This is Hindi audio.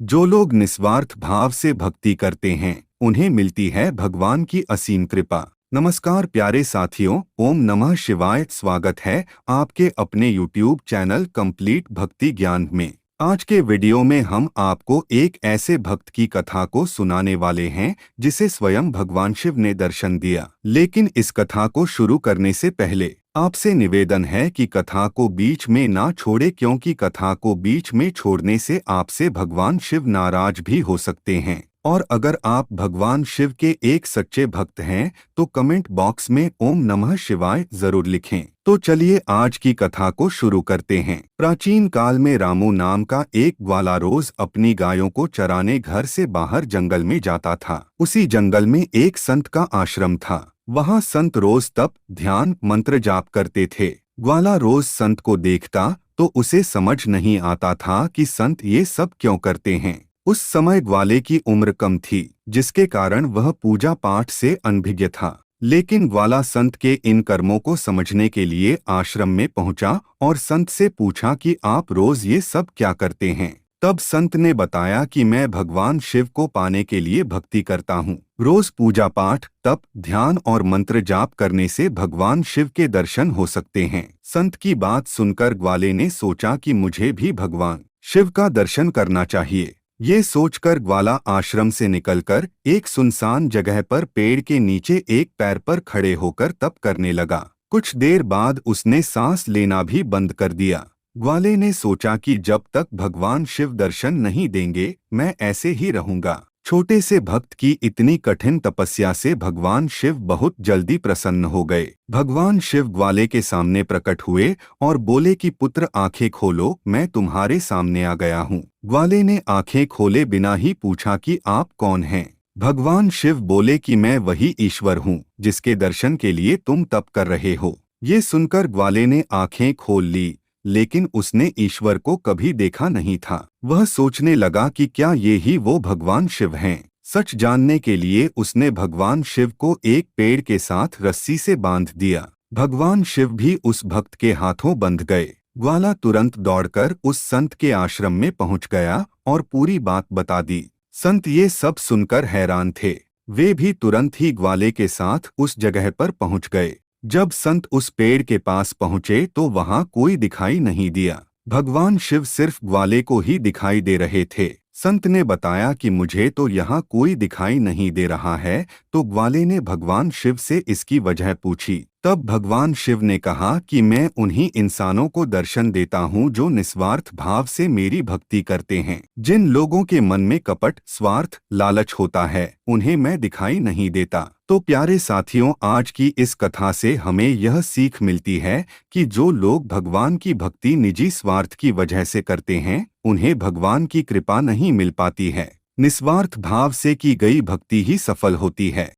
जो लोग निस्वार्थ भाव से भक्ति करते हैं उन्हें मिलती है भगवान की असीम कृपा। नमस्कार प्यारे साथियों, ओम नमः शिवाय। स्वागत है आपके अपने YouTube चैनल कंप्लीट भक्ति ज्ञान में। आज के वीडियो में हम आपको एक ऐसे भक्त की कथा को सुनाने वाले हैं जिसे स्वयं भगवान शिव ने दर्शन दिया। लेकिन इस कथा को शुरू करने से पहले आपसे निवेदन है कि कथा को बीच में ना छोड़े, क्योंकि कथा को बीच में छोड़ने से आपसे भगवान शिव नाराज भी हो सकते हैं। और अगर आप भगवान शिव के एक सच्चे भक्त हैं तो कमेंट बॉक्स में ओम नमः शिवाय जरूर लिखें। तो चलिए आज की कथा को शुरू करते हैं। प्राचीन काल में रामू नाम का एक ग्वाला रोज अपनी गायों को चराने घर से बाहर जंगल में जाता था। उसी जंगल में एक संत का आश्रम था। वहाँ संत रोज तप, ध्यान, मंत्र जाप करते थे। ग्वाला रोज संत को देखता तो उसे समझ नहीं आता था कि संत ये सब क्यों करते हैं। उस समय ग्वाले की उम्र कम थी, जिसके कारण वह पूजा पाठ से अनभिज्ञ था। लेकिन ग्वाला संत के इन कर्मों को समझने के लिए आश्रम में पहुंचा और संत से पूछा कि आप रोज ये सब क्या करते हैं। तब संत ने बताया कि मैं भगवान शिव को पाने के लिए भक्ति करता हूँ। रोज पूजा पाठ, तप, ध्यान और मंत्र जाप करने से भगवान शिव के दर्शन हो सकते हैं। संत की बात सुनकर ग्वाले ने सोचा कि मुझे भी भगवान शिव का दर्शन करना चाहिए। ये सोचकर ग्वाला आश्रम से निकलकर एक सुनसान जगह पर पेड़ के नीचे एक पैर पर खड़े होकर तप करने लगा। कुछ देर बाद उसने सांस लेना भी बंद कर दिया। ग्वाले ने सोचा कि जब तक भगवान शिव दर्शन नहीं देंगे मैं ऐसे ही रहूंगा। छोटे से भक्त की इतनी कठिन तपस्या से भगवान शिव बहुत जल्दी प्रसन्न हो गए। भगवान शिव ग्वाले के सामने प्रकट हुए और बोले कि पुत्र आंखें खोलो, मैं तुम्हारे सामने आ गया हूँ। ग्वाले ने आंखें खोले बिना ही पूछा कि आप कौन हैं। भगवान शिव बोले कि मैं वही ईश्वर हूँ जिसके दर्शन के लिए तुम तप कर रहे हो। ये सुनकर ग्वाले ने आंखें खोल ली, लेकिन उसने ईश्वर को कभी देखा नहीं था। वह सोचने लगा कि क्या ये ही वो भगवान शिव हैं। सच जानने के लिए उसने भगवान शिव को एक पेड़ के साथ रस्सी से बांध दिया। भगवान शिव भी उस भक्त के हाथों बंध गए। ग्वाला तुरंत दौड़कर उस संत के आश्रम में पहुंच गया और पूरी बात बता दी। संत ये सब सुनकर हैरान थे। वे भी तुरंत ही ग्वाले के साथ उस जगह पर पहुंच गए। जब संत उस पेड़ के पास पहुंचे तो वहां कोई दिखाई नहीं दिया। भगवान शिव सिर्फ ग्वाले को ही दिखाई दे रहे थे। संत ने बताया कि मुझे तो यहाँ कोई दिखाई नहीं दे रहा है। तो ग्वाले ने भगवान शिव से इसकी वजह पूछी। तब भगवान शिव ने कहा कि मैं उन्हीं इंसानों को दर्शन देता हूँ जो निस्वार्थ भाव से मेरी भक्ति करते हैं। जिन लोगों के मन में कपट, स्वार्थ, लालच होता है उन्हें मैं दिखाई नहीं देता। तो प्यारे साथियों, आज की इस कथा से हमें यह सीख मिलती है कि जो लोग भगवान की भक्ति निजी स्वार्थ की वजह से करते हैं उन्हें भगवान की कृपा नहीं मिल पाती है। निस्वार्थ भाव से की गई भक्ति ही सफल होती है।